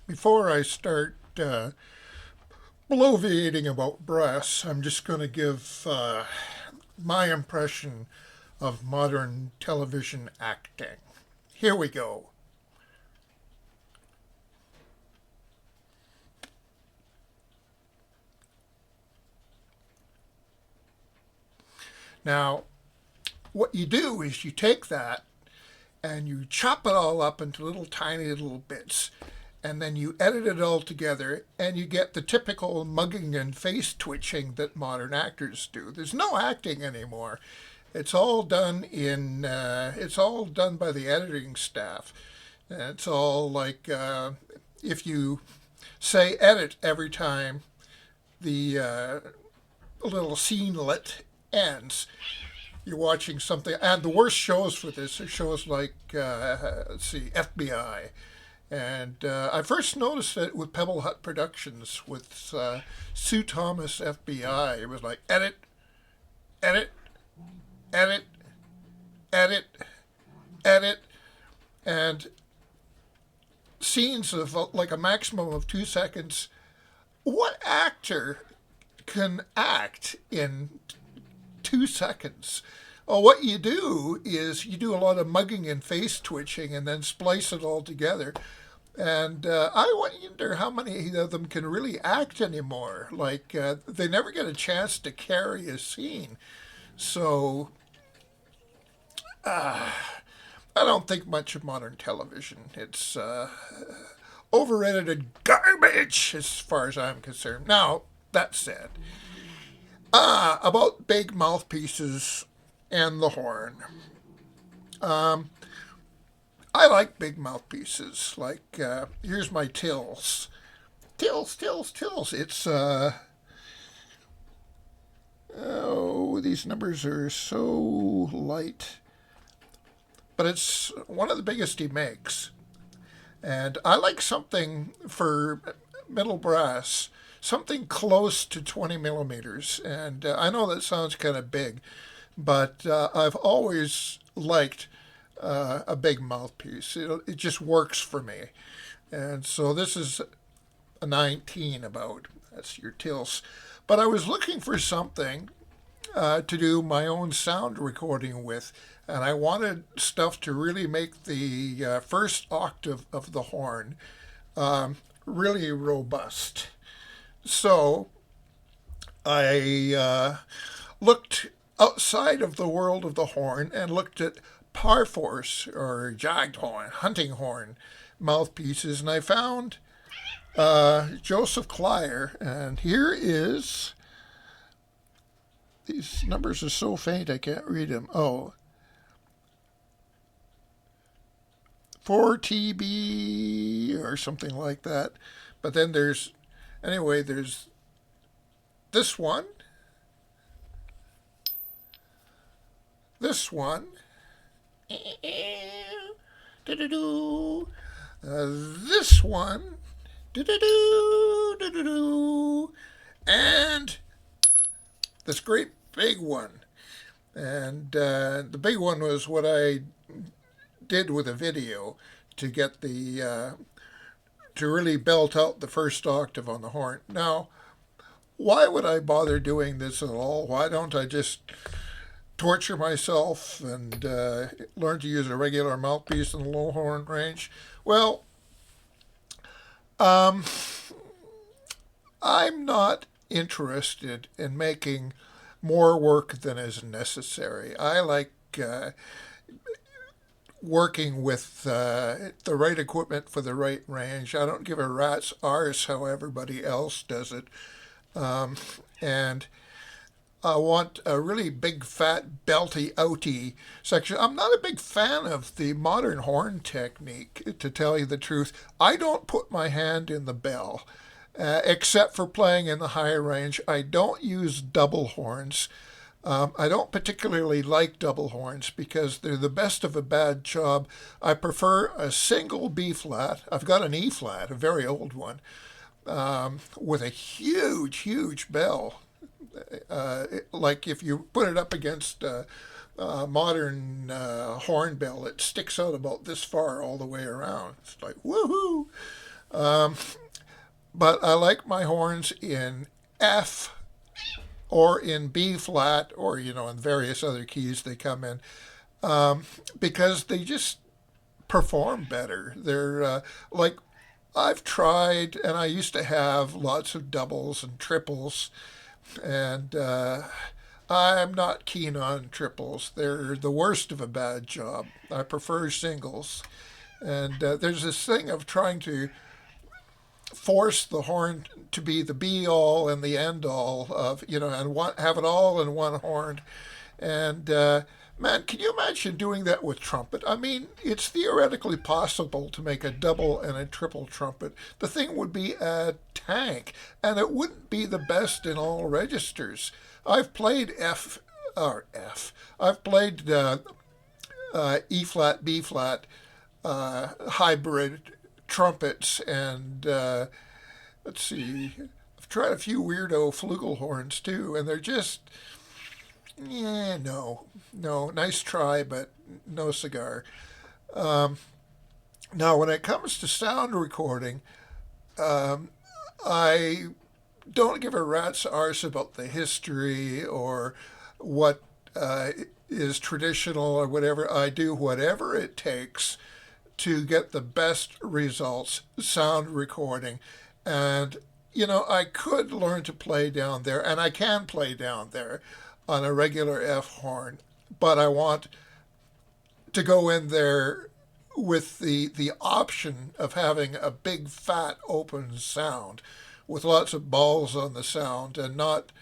Before I start bloviating about breasts, I'm just going to give my impression of modern television acting. Here we go. Now, what you do is you take that and you chop it all up into little tiny little bits, and then you edit it all together and you get the typical mugging and face twitching that modern actors do. There's no acting anymore. It's all done by the editing staff. It's all like if you say edit every time the little scenelet ends, you're watching something. And the worst shows for this are shows like, let's see, FBI. And I first noticed it with Pebble Hut Productions with Sue Thomas FBI. It was like edit, edit, edit, edit, edit, and scenes of like a maximum of 2 seconds. What actor can act in 2 seconds? Well, what you do is you do a lot of mugging and face twitching and then splice it all together. And I wonder how many of them can really act anymore. Like, they never get a chance to carry a scene. So, I don't think much of modern television. It's over-edited garbage as far as I'm concerned. Now, that said, about big mouthpieces and the horn. I like big mouthpieces. Like, here's my tills. Tills, tills, tills. It's, oh, these numbers are so light. But it's one of the biggest he makes. And I like something for middle brass, something close to 20 millimeters. And I know that sounds kind of big, but I've always liked a big mouthpiece. It just works for me. And so this is a 19 about. That's your tills. But I was looking for something to do my own sound recording with, and I wanted stuff to really make the first octave of the horn really robust. So I looked outside of the world of the horn and looked at Parforce or jagged horn, hunting horn mouthpieces, and I found Joseph Klier, and here is. These numbers are so faint I can't read them. Oh, 4TB or something like that. But then there's this one, this one, this one, and this great big one. And the big one was what I did with a video to get the to really belt out the first octave on the horn. Now, why would I bother doing this at all? Why don't I just torture myself and learn to use a regular mouthpiece in the low horn range? Well, I'm not interested in making more work than is necessary. I like working with the right equipment for the right range. I don't give a rat's arse how everybody else does it. And I want a really big, fat, belty, outy section. I'm not a big fan of the modern horn technique, to tell you the truth. I don't put my hand in the bell. Except for playing in the high range. I don't use double horns. I don't particularly like double horns because they're the best of a bad job. I prefer a single B flat. I've got an E flat, a very old one, with a huge, huge bell. Like if you put it up against a modern horn bell, it sticks out about this far all the way around. It's like, woohoo! But I like my horns in F or in B flat, or in various other keys they come in, because they just perform better. They're like, I've tried, and I used to have lots of doubles and triples, and I'm not keen on triples. They're the worst of a bad job. I prefer singles. And there's this thing of trying to force the horn to be the be all and the end all of, and have it all in one horn. And man, can you imagine doing that with trumpet? I mean, it's theoretically possible to make a double and a triple trumpet. The thing would be a tank, and it wouldn't be the best in all registers. I've played F. I've played E flat, B flat, hybrid trumpets, and let's see, I've tried a few weirdo flugelhorns too, and they're just, yeah, no, nice try, but no cigar. Now, when it comes to sound recording, I don't give a rat's arse about the history or what is traditional or whatever. I do whatever it takes to get the best results sound recording. And, I could learn to play down there, and I can play down there on a regular F horn, but I want to go in there with the option of having a big fat open sound with lots of balls on the sound, and not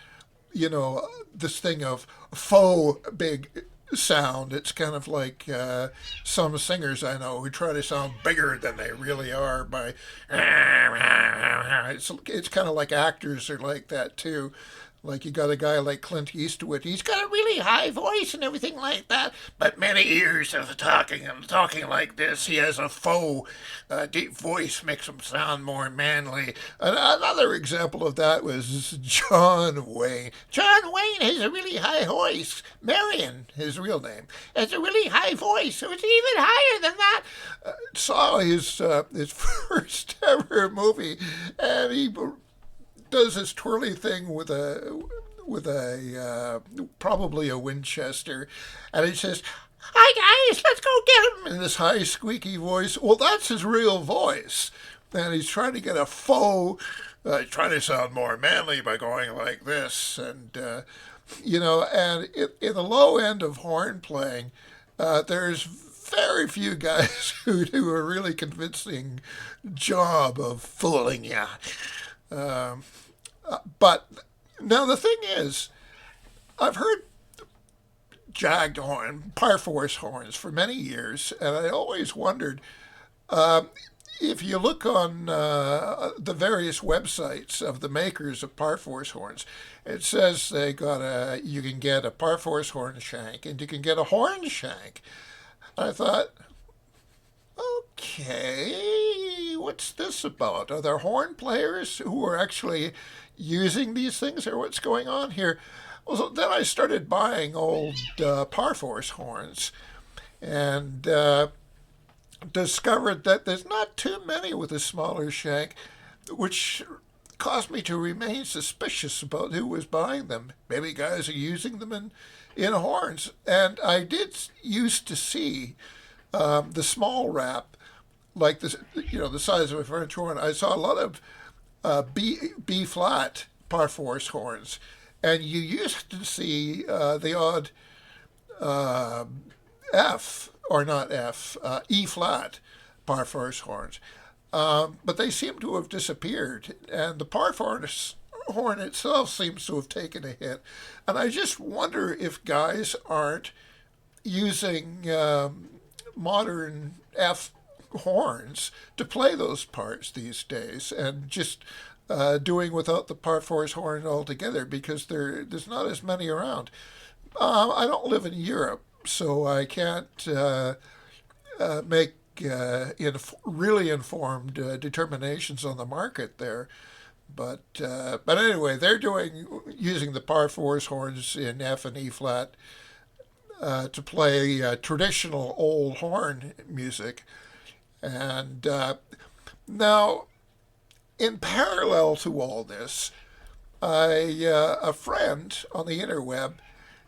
this thing of faux big sound. It's kind of like some singers I know who try to sound bigger than they really are by it's kind of like actors are like that too. Like, you got a guy like Clint Eastwood. He's got a really high voice and everything like that, but many years of talking like this, he has a faux deep voice, makes him sound more manly. And another example of that was John Wayne. John Wayne has a really high voice. Marion, his real name, has a really high voice. So it's even higher than that. Saw his first ever movie, and he does this twirly thing with a probably a Winchester, and he says, "Hi guys, let's go get him," in this high squeaky voice. Well, that's his real voice, and he's trying to get a faux, trying to sound more manly by going like this, and and in the low end of horn playing, there's very few guys who do a really convincing job of fooling you. But now the thing is, I've heard jagged horn, Parforcehorns for many years, and I always wondered, if you look on the various websites of the makers of Parforcehorns, it says you can get a Parforcehorn shank and you can get a horn shank. I thought, okay, what's this about? Are there horn players who are actually using these things, or what's going on here? Well, so then I started buying old Parforcehorns, and discovered that there's not too many with a smaller shank, which caused me to remain suspicious about who was buying them. Maybe guys are using them in horns. And I did used to see the small wrap, like this, the size of a French horn. I saw a lot of B flat Parforcehorns, and you used to see the odd F, or not F, E flat Parforcehorns. But they seem to have disappeared, and the Parforcehorn itself seems to have taken a hit. And I just wonder if guys aren't using modern F horns to play those parts these days, and just doing without the Parforcehorn altogether, because there's not as many around. I don't live in Europe, so I can't make really informed determinations on the market there. But anyway, they're using the Parforcehorns in F and E flat to play traditional old horn music. And now in parallel to all this, a friend on the interweb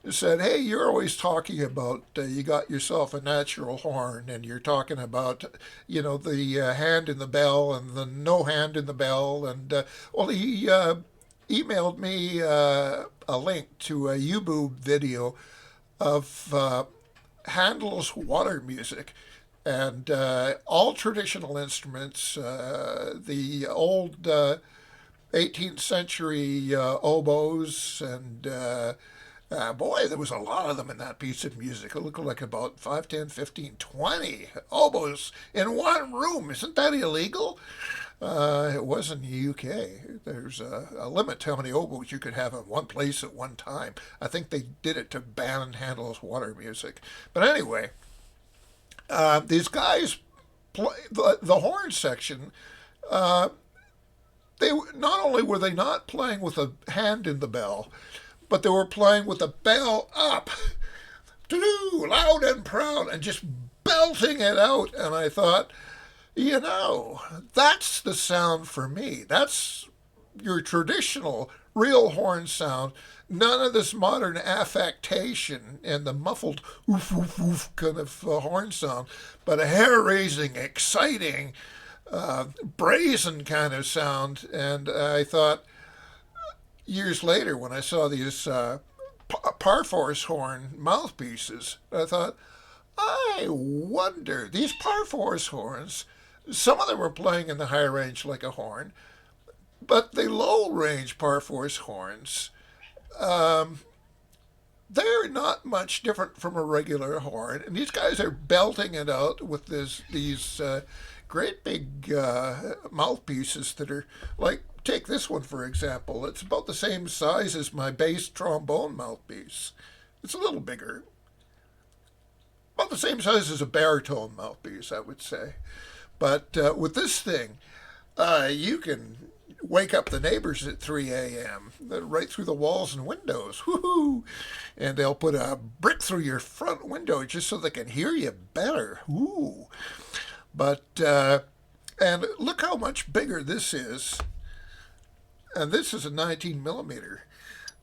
said, "Hey, you're always talking about you got yourself a natural horn, and you're talking about, the hand in the bell and the no hand in the bell." And well, he emailed me a link to a YouTube video of Handel's water music. And all traditional instruments, the old 18th century oboes, and boy, there was a lot of them in that piece of music. It looked like about 5, 10, 15, 20 oboes in one room. Isn't that illegal? It was in the UK. There's a limit to how many oboes you could have in one place at one time. I think they did it to ban Handel's water music. But anyway, these guys play the horn section. They not only were they not playing with a hand in the bell, but they were playing with the bell up, loud and proud, and just belting it out. And I thought, that's the sound for me. That's your traditional real horn sound. None of this modern affectation and the muffled oof, oof, oof kind of horn sound, but a hair-raising, exciting, brazen kind of sound. And I thought, years later, when I saw these Parforcehorn mouthpieces, I thought, I wonder, these Parforcehorns, some of them were playing in the high range like a horn, but the low range Parforcehorns, they're not much different from a regular horn, and these guys are belting it out with these great big mouthpieces that are like, take this one for example. It's about the same size as my bass trombone mouthpiece. It's a little bigger, about the same size as a baritone mouthpiece, I would say. But with this thing, you can wake up the neighbors at 3 a.m. right through the walls and windows. Woohoo! And they'll put a brick through your front window just so they can hear you better. Ooh! But and look how much bigger this is. And this is a 19 millimeter.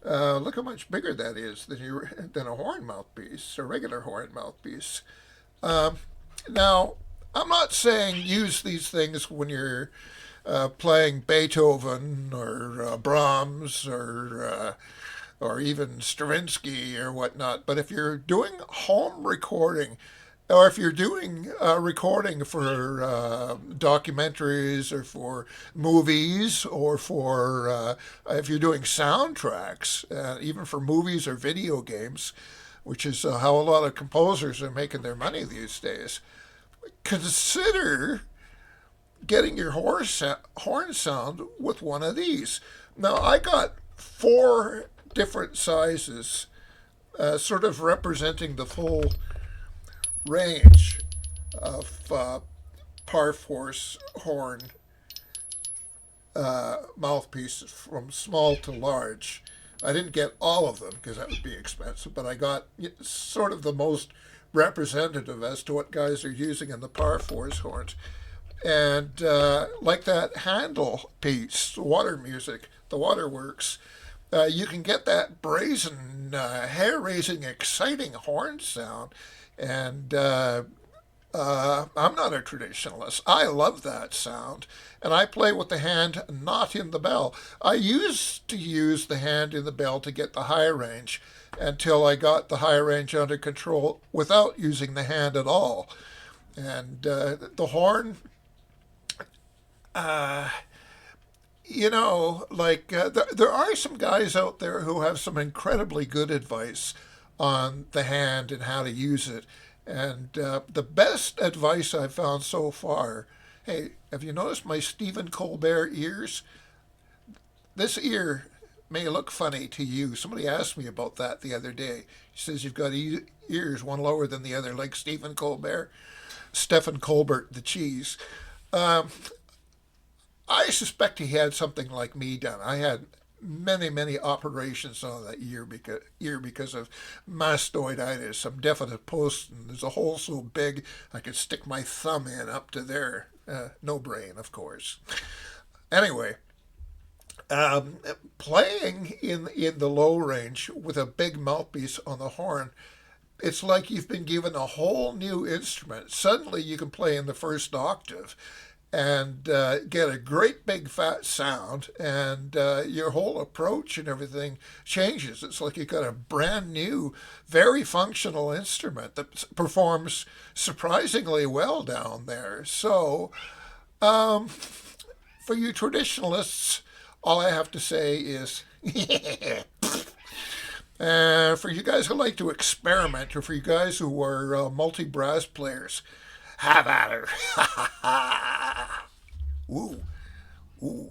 Look how much bigger that is than a horn mouthpiece, a regular horn mouthpiece. Now, I'm not saying use these things when you're playing Beethoven or Brahms or even Stravinsky or whatnot. But if you're doing home recording, or if you're doing recording for documentaries or for movies, or for if you're doing soundtracks, even for movies or video games, which is how a lot of composers are making their money these days, consider getting your horn sound with one of these. Now, I got 4 different sizes, sort of representing the full range of Parforcehorn mouthpieces from small to large. I didn't get all of them because that would be expensive, but I got sort of the most representative as to what guys are using in the Parforcehorns. And like that Handel piece, water music, the waterworks, you can get that brazen, hair-raising, exciting horn sound. And I'm not a traditionalist. I love that sound. And I play with the hand not in the bell. I used to use the hand in the bell to get the high range until I got the high range under control without using the hand at all. And the horn, there are some guys out there who have some incredibly good advice on the hand and how to use it. And the best advice I've found so far, hey, have you noticed my Stephen Colbert ears? This ear may look funny to you. Somebody asked me about that the other day. He says you've got ears, one lower than the other, like Stephen Colbert. Stephen Colbert, the cheese. I suspect he had something like me done. I had many operations on that ear because of mastoiditis, some definite posts, and there's a hole so big I could stick my thumb in up to there. No brain, of course. Anyway, um, playing in the low range with a big mouthpiece on the horn, it's like you've been given a whole new instrument. Suddenly you can play in the first octave and get a great big fat sound, and your whole approach and everything changes. It's like you've got a brand new, very functional instrument that performs surprisingly well down there. So, um, for you traditionalists, all I have to say is for you guys who like to experiment, or for you guys who are multi brass players, have at her. Ooh, ooh.